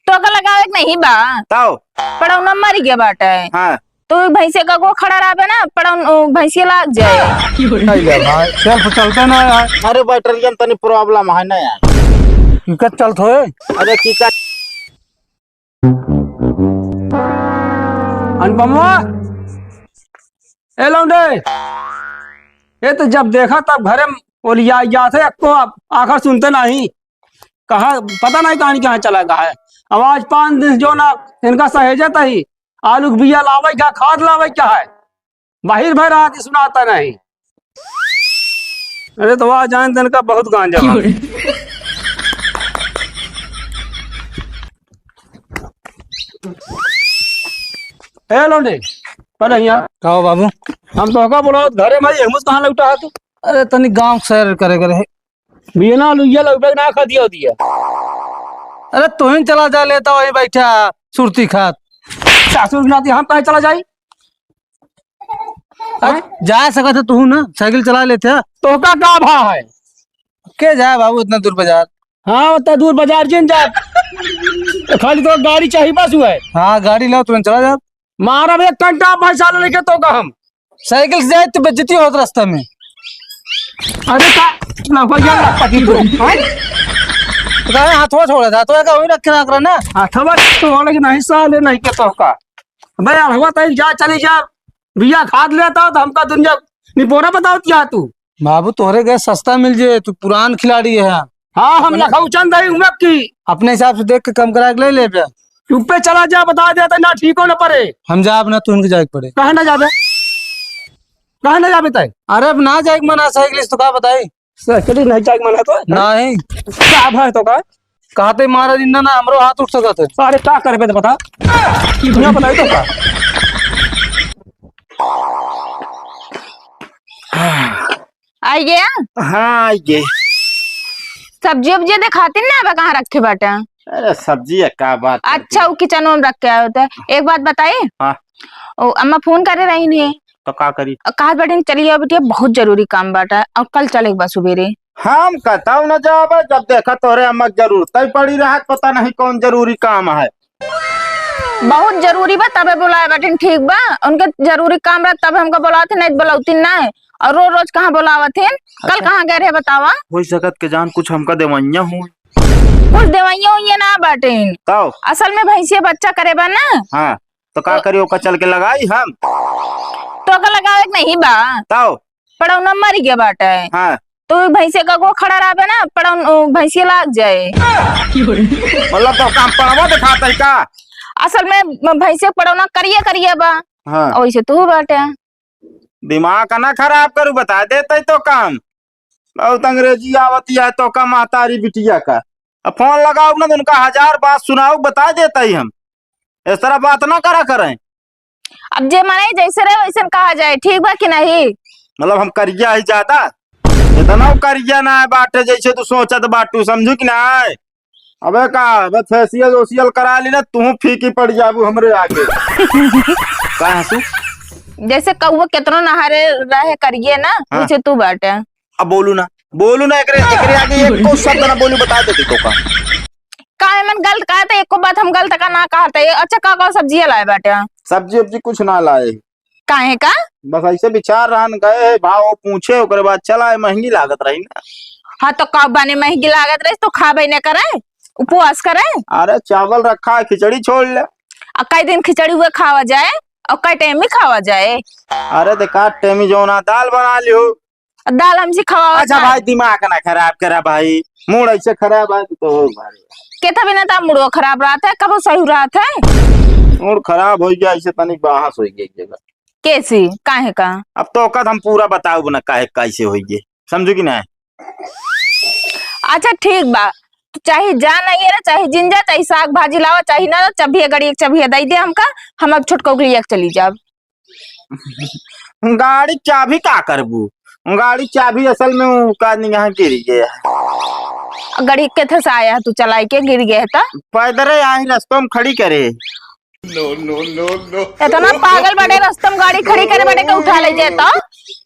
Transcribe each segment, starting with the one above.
तो का लगावे नहीं बा ताओ पड़ाव न मर गया बाटे। हाँ तो भैंसे का गो खड़ा रहा ना पड़ाव भैंसे लाग जाए। भाई सेल्फ चलते ना यार। अरे बैटरियन तनी प्रॉब्लम है ना यार। किकत चलत होए। अरे कीका अनुपमा ए लौंडे, ये तो जब देखा तब घरे ओलिया थे को आखिर सुनते नहीं। कहा पता नहीं कहानी कहाँ चला गया है। आवाज 5 दिन जो ना इनका सहेजत ही आलू के बिया लावे क्या खाद लावे क्या है बाहिर भर आके सुनाता नहीं। अरे तो वह जान दिन का बहुत गांजा ए लौंडे पहले यहाँ कहो बाबू। हम तो का बोलो घरे भाई हमस कहाँ लौटा है तू। अरे तनी गांव सैर करे करे। बिना लुइया लौटा ना खा दिया। अरे तू ही चला जा लेता वही बैठा सुरती खात। सासू नाती हम कहीं चला जाई। जा सकते तू ना साइकिल चला लेते। तो का भा है के जाए बाबू इतना दूर बाजार। हाँ उतना दूर बाजार जिन जा खाली तो गाड़ी चाहिए बस हुआ है। हाँ गाड़ी लो तुरंत चला जा। मारा एक घंटा पैसा लेके तो का हम साइकिल से जाए तो बेइज्जती होत रास्ता में। अरे का पति तो हाथवा छोड़ा था तो वही रखे ना कर ना हाथवा तो वाले नहीं साले नहीं के तो का भाई हवा तई जा चली जा बिया खाद लेता तो हमका दुनिया निपोरा बताओ क्या तू। बाबू तोहरे गए सस्ता मिल जाए तू पुरान खिलाड़ी है। हाँ हम लखाऊ चंद है उमक की अपने हिसाब से देख के कम करा के ले ले पे। तू पे चला जा बता देता ना ठीक हो ना पड़े। हम जाब ना तू उनके जाए पड़े। कहा ना जाबे कहा ना जाबे तय। अरे अब ना जाए मना साइकिल तो का बताई साइकिल नहीं जाए मना तो नहीं क्या भाई तो का कहते मारा दिन ना हमरो हाथ उठ सकत है। सारे का करे पे बता दुनिया बताई तो का। आई गया हाँ ये सब्जी उब्जी दिखाती ना अब कहाँ रखे बाटे। अरे सब्जी है क्या बात करती अच्छा वो किचन में रख के आए होते। एक बात बताइए। हाँ ओ अम्मा फोन करे रही नहीं तो का करी। कहा बैठे चलिए बेटिया बहुत जरूरी काम बाटा और कल चलेगा बस सुबेरे। हम कहता न जाब जब देखा तोरे अम्मा जरूरत ही पड़ी रहा पता नहीं कौन जरूरी काम है। बहुत जरूरी बा तबे बुलाए बैठे ठीक बा उनके जरूरी काम रहा तब हमको बुलाते नहीं बुलाती ना और रोज रोज कहाँ बुलावत है। कल कहाँ गए रहे बतावा। हो सकत के जान कुछ हमका देवैया हूँ कुछ देवाइया हुई ना बाटे ताओ असल में भैंसिया बच्चा करे बा ना। हाँ तो का करी ओका चल के लगाई हम तो का लगावे नहीं बा ताओ पड़ाव न मर गया बाटे। हाँ तो भैंसे का गो खड़ा रहा ना पड़ाव भैंसिया लाग जाए। मतलब तो काम पड़वा दिखाता है का। असल में भैंसे पड़ाव ना करिए बा। हाँ वैसे तू बाटे दिमाग ना खराब करू बता देते तो काम बहुत अंग्रेजी आवती है तो का महतारी बिटिया का। अब फोन लगाओ ना तो उनका 1000 बात सुनाओ बता देता ही हम इस तरह बात ना करा करें। अब जे माने जैसे रहे वैसे कहा जाए ठीक बा कि नहीं। मतलब हम करिया ही ज्यादा इतना करिया ना है बाटे जैसे तू सोचत बाटू समझू कि ना है। अबे का अबे फेशियल ओशियल करा ली ना तू फीकी पड़ जाबू हमरे आगे का हंसू। जैसे कौवा कितना नहारे रहे करिए ना वैसे तू बाटे। अब बोलू ना एकरे आगे एक को शब्द ना बोलू बता देती तो का है मन गलत कहा था एको बात हम गलत का ना कहा था। अच्छा का सब्जी लाए बाटे सब्जी उब्जी कुछ ना लाए काहे का बस ऐसे विचार रहन गए भाव पूछे ओकरे बाद चला महंगी लागत रही ना। हाँ तो कब बने महंगी लागत रही तो खाबे न करे उपवास करे। अरे चावल रखा है खिचड़ी छोड़ ले कई दिन खिचड़ी हुए खावा जाए और कई टाइम में खावा जाए। अरे देखा टेमी जो ना दाल बना लियो दाल हमसे खवा। अच्छा भाई दिमाग ना खराब करा भाई मूड ऐसे खराब है तो केता बिना ता मुड़ो खराब रहा था कब सही रहा था। मूड खराब हो गया ऐसे तनिक बहस हो गई जगह कैसी काहे का। अब तो औकात हम पूरा बताओ ना काहे कैसे हो गए समझू कि ना। अच्छा ठीक बा चाहे जा नहीं है चाहे जिंजा चाहे साग भाजी लावा चाहे ना चबिया गड़ी एक चबिया दे दे हमका हम अब छोटको के लिए चली जाब। गाड़ी चाबी का करबू गाड़ी चाबी असल में का निगाह गिर गया गड़ी के से आया तू चलाई के गिर गया था पैदल आई रास्तों में खड़ी करे। इतना पागल बड़े रास्ते में गाड़ी खड़ी करे बड़े के उठा ले जाए तो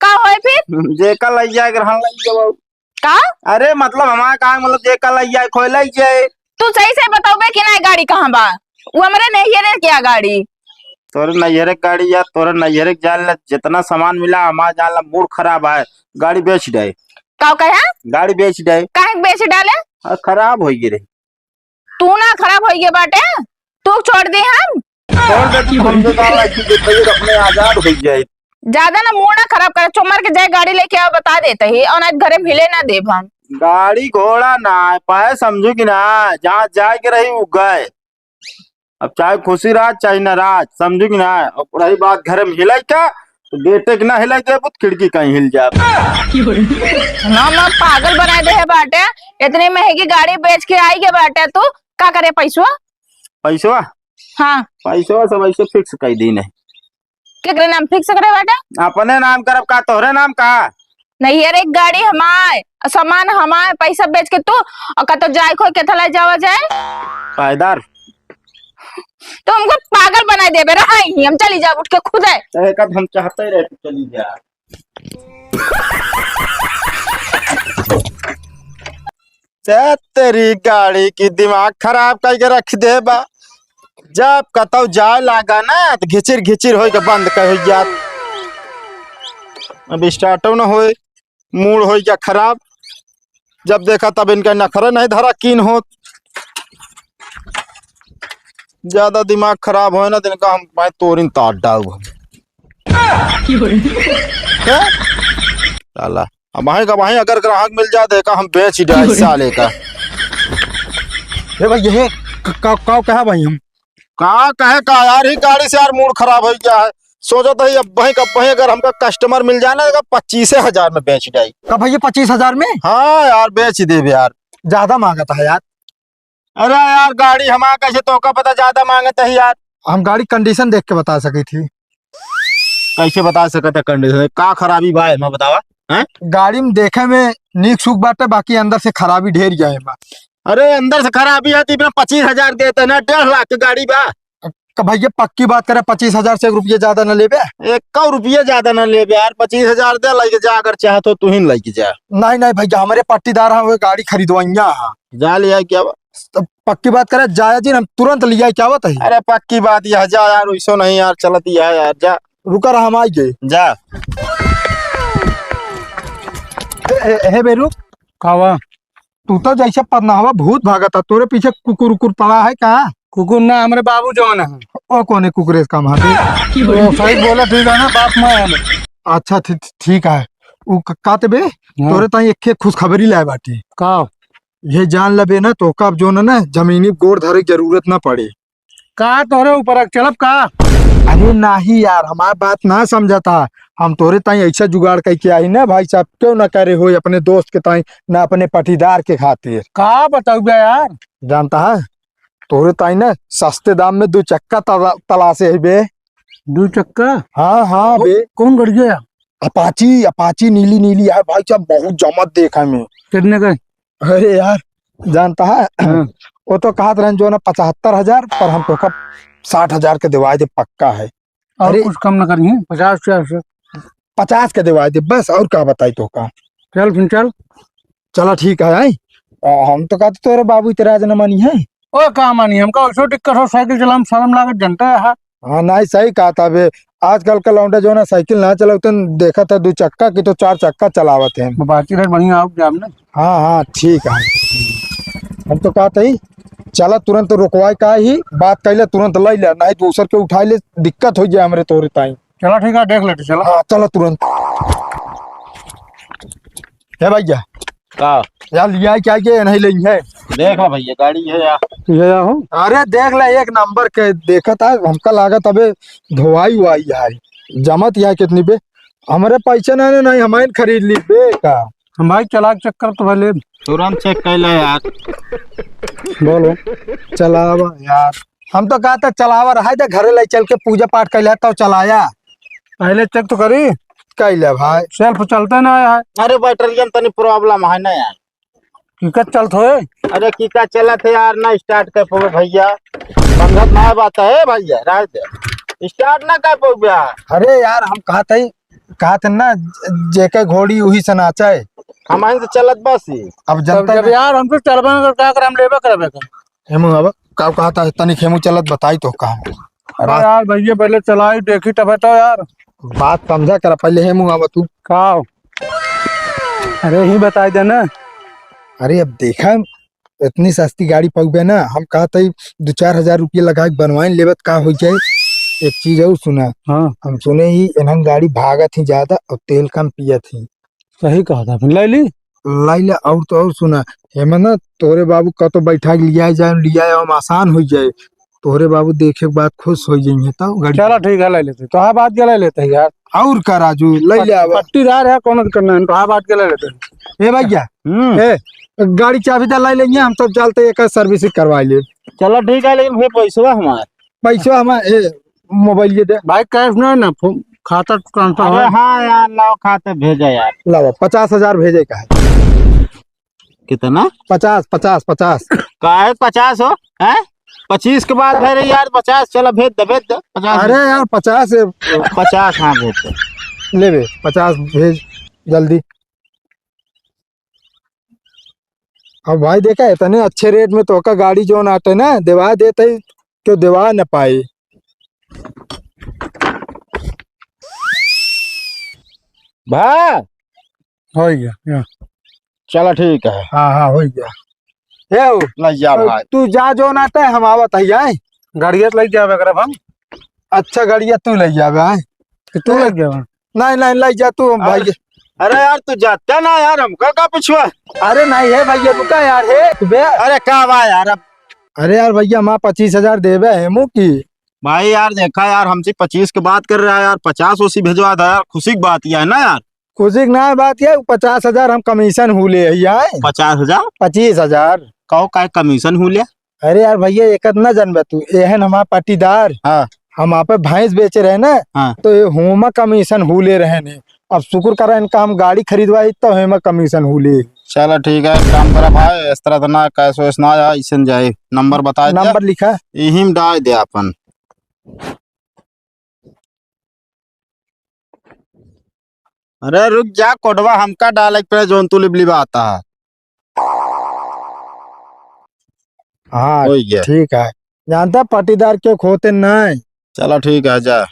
का होए फिर जेका लई जाए ग्रहण लई जाओ का। अरे मतलब हमारा कहा मतलब जेका लई जाए खोल लई जाए तू सही से बताओ कि ना गाड़ी कहाँ बा? वो हमारे नहीं है क्या गाड़ी? तोरे नैहरे गाड़ी या तोरे नैहरे जान ला जितना सामान मिला हमारा जान ला मूड खराब है, गाड़ी बेच दे। का कहा? गाड़ी बेच दे। काहे बेच डाले? खराब हो गई रे। तू ना खराब हो गए बाटे, तू छोड़ दे हम। छोड़ दे तू, हम तो दाल की देते ही अपने आजाद हो जाए। ज्यादा ना मुंह ना खराब कर, चुमर के जाए गाड़ी लेके आओ बता देते ही, और आज घरे मिले ना देव हम। गाड़ी घोड़ा ना पाए समझू कि ना, जहाँ जाए के रही वो गए। अब चाहे खुशी रात चाहे नाराज, समझू कि ना। अब रही बात घर में हिलाई का, तो बेटे के ना हिलाई के खिड़की कहीं हिल जाए। ना पागल बना दे है बाटे, इतनी महंगी गाड़ी बेच के आई के बाटे, तू का करे पैसवा? पैसवा? हाँ पैसवा सब ऐसे फिक्स कर दी नहीं। केकरे नाम फिक्स करे बाटे? अपने नाम करब का, तोहरे नाम का? नहीं यार, एक गाड़ी हमारे, सामान हमारे, पैसा बेच के तू और का तो जाए खो के थला जावा जाए। पायदार तो हमको पागल बना दे बे रहा ही, हम चली जा उठ के खुद है। कब हम चाहते ही रहते चली जा। तेरी गाड़ी की दिमाग खराब करके रख दे बा। जब कतौ जाए लागा ना तो घिचिर घिचिर हो के बंद कर जात। अब स्टार्टो न होए, मूड हो गया खराब। जब देखा तब इनका नखरा नहीं धरा कीन हो। ज्यादा दिमाग खराब हो ना दिन का हम पाए तोरिन तार डाल। साला अब वहीं का वहीं अगर ग्राहक मिल जाते का हम बेच ही जाए साले का। भाई ये का कहा भाई हम कहा कहे का यार, ही गाड़ी से यार मूड खराब हो गया है। सोचो तो अब वहीं अगर हमका कस्टमर मिल जाए ना 25,000 में बेच जाए। का भैया 25,000 में? हाँ यार बेच दे यार। ज्यादा मांगा था यार। अरे यार गाड़ी हमारा कैसे तो का पता ज्यादा मांगते है यार। हम गाड़ी कंडीशन देख के बता सकी थी। कैसे बता सकते कंडीशन का खराबी बा है, मैं बतावा है? गाड़ी में देखे में नीक सुख बाटे, बाकी अंदर से खराबी ढेर गए बा। अरे अंदर से खराबी है तो 25,000 देते ना, 1.5 लाख की गाड़ी बा। भैया पक्की बात करे, 25,000 से 1 रुपये ज्यादा न लेबे? 1 रुपये ज्यादा न लेबे यार। 25,000 दे लेके जा, अगर चाहे तो तू ही लेके जा। नहीं नहीं भैया, हमारे पट्टीदार हैं, वो गाड़ी खरीदवाइया है। जा लिया क्या? तो पक्की बात करे जाया जी, हम तुरंत लिया क्या बात है? अरे पक्की बात यह जा यार, वैसो नहीं यार चलती है यार। जा रुका रहा, हम आई गए। जा हे बेरू कावा, तू तो जैसे पदनावा भूत भागा था, तोरे पीछे कुकुर उकुर पड़ा है कहा? कुकुर ना हमारे बाबू जवान है। ओ कौन है कुकुर का मारे? सही बोला, ठीक है ना बाप मैं। अच्छा ठीक है। उ काते बे तोरे ताई एक खुशखबरी लाए बाटी का ये जान लबे ना, तो कब जो ना जमीनी गोड़ धरे की जरूरत ना पड़े। का तोरे ऊपर चलब का? अरे नहीं यार, हमारी बात ना समझता। हम तोरे ताई ऐसा जुगाड़ करके आई ना भाई साहब, क्यों ना करे हो अपने दोस्त के ताई ना अपने पटीदार के खातिर। का बताऊ यार? जानता है तोरे ताई ना सस्ते दाम में 2 चक्का तलाशे है बे। 2 चक्का? हाँ हाँ बे। कौन गाड़ी है? अपाची नीली नीली है भाई साहब, बहुत जमत देखा में। कितने का? अरे यार जानता है वो तो कहा था जो ना 75,000, पर हम तो 60,000 के दिवाए दे पक्का है। और कुछ कम न करिए? 50 के दिवाए दे बस, और क्या बताई तो का। चल फिर चल। चलो ठीक है आई। हम तो कहते तोरे बाबू इतराज न मानी है। ओ का मानी, हमका ऐसो दिक्कत हो साइकिल चलाम शर्म लागत जनता है। हाँ नहीं सही कहा था बे, आजकल का लौंडा जो ना साइकिल ना चलाते देखा था 2 चक्का की तो 4 चक्का चलावत है। बाकी रेट बढ़िया आप जाम ना। हाँ हाँ ठीक है। हम तो कहते ही चला तुरंत रुकवाई का ही बात कैले, तुरंत ले ले, नहीं दूसर के उठाई ले, दिक्कत हो जाए हमारे तोरे ताई। चलो ठीक है, देख लेते चलो। हाँ चलो तुरंत। है भैया का यार लिया क्या नहीं ली है? देख लो भैया गाड़ी है यार। अरे देख ले, 1 नंबर के देखा था। हमका लागत अबे धोवाई हुआई है, जमत या कितनी बे। हमारे पैसे नहीं हमारे खरीद ली बे का। हम भाई चला चक्कर तो भले तुरंत चेक कर ले यार। बोलो चलावा यार, हम तो कहते चलावा रहा था, घरे ले चल के पूजा पाठ कर ले तो चलाया। पहले चेक तो करी कैले भाई, सेल्फ चलते ना है। अरे बैटरी तनी प्रॉब्लम है ना यार। टिकट चलत हो? अरे कीका चला थे यार, ना स्टार्ट कर पाओ भैया। समझत ना बात है भैया, राज दे स्टार्ट ना कर पाओ भैया। अरे यार हम कहते ना जेके घोड़ी वही से नाचे। हमारे से चलत बस ही। अब जनता जब यार हमको चलबा कर का कर हम लेबे करबे कर। हम अब का कहा था तनिक हेमू चलत बताई तो कहा अरे यार भैया पहले चलाई देखी तब बताओ यार। बात समझा कर पहले हेमू आवा तू। का अरे ही बताई दे ना। अरे अब देखा इतनी सस्ती गाड़ी पहुँचे ना, हम कहा था 2-4 हजार रुपये लगा के बनवाए लेवत का हो जाए। एक चीज और सुना, हाँ हम सुने ही इन्हन गाड़ी भागत ही ज्यादा और तेल कम पियत ही। सही कहा था, फिर ले ली। लाइला और तो और सुना हेमन ना तोरे बाबू का तो बैठा के लिया हम आसान हो जाए। तोरे बाबू देखे के बाद खुश हो जाइए तो गाड़ी। चलो ठीक है ले लेते, तो हाँ बात के ले लेते हैं यार। और का राजू ले ले आवा। पट्टीदार है कौन करना है, तो हाँ बात के ले लेते हैं। ए भैया ए गाड़ी चाबी तो लाई लेंगे हम, तब चलते एक सर्विसिंग करवा ले। चलो ठीक है, लेकिन फिर पैसा हमारा। पैसा हमारे मोबाइल ये दे। भाई कैश नहीं ना, खाता ट्रांसफर अरे है। हाँ यार, लाओ खाते भेजा यार। लावा 50,000 भेजे का है। कितना? 50 का है 50 हो है? 25 के बाद है यार 50। चलो भेज दे 50। अरे यार 50 50 हाँ भेज दे। ले बे 50 भेज जल्दी। अब भाई देखा इतने अच्छे रेट में तो का गाड़ी जो आटे ना दिवा देते क्यों दिवा न पाए। भाई हो गया। चलो ठीक है। हाँ हो गया। हे ले जा भाई। तू जा जो नाटे हम आवत है आए। गाड़िया लग जावे अगर हम। अच्छा गाड़िया तू ले जावे आए। तू लग गया। नहीं नहीं ले जा तू भाई। अरे यार तू जाता ना यार, हमका का पिछुआ। अरे नहीं है भैया रुका यार है बे। अरे का बा यार अब। अरे यार भैया माँ 25,000 देवे हेमू की। भाई यार देखा यार, हमसे 25 की बात कर रहा है यार, 50 उसी भिजवा दे यार। खुशी की बात यह है ना यार। खुशी ना बात है 50,000 हम कमीशन हुले आए। 50,000 25,000 कहो का कमीशन हो लिया। अरे यार भैया एक ना जानबे तू एहन हमारा पाटीदार। हाँ हम आप भैंस बेचे रहे ना। हाँ। तो ये होमा कमीशन हुले रहे ने। अब शुक्र करा इनका हम गाड़ी खरीदवाई तो हेमा कमीशन हुले। चलो ठीक है, काम करा भाई। इस तरह तो ना कैश वैस ना जाए, इसन जाए। नंबर बता दे। नंबर लिखा यही में डाल दे अपन। अरे रुक जा, कोडवा हमका डाले पे जोन तू लिबली आता है। हाँ हो गया। ठीक है। जानता पाटीदार क्यों खोते नहीं। चलो ठीक है जा।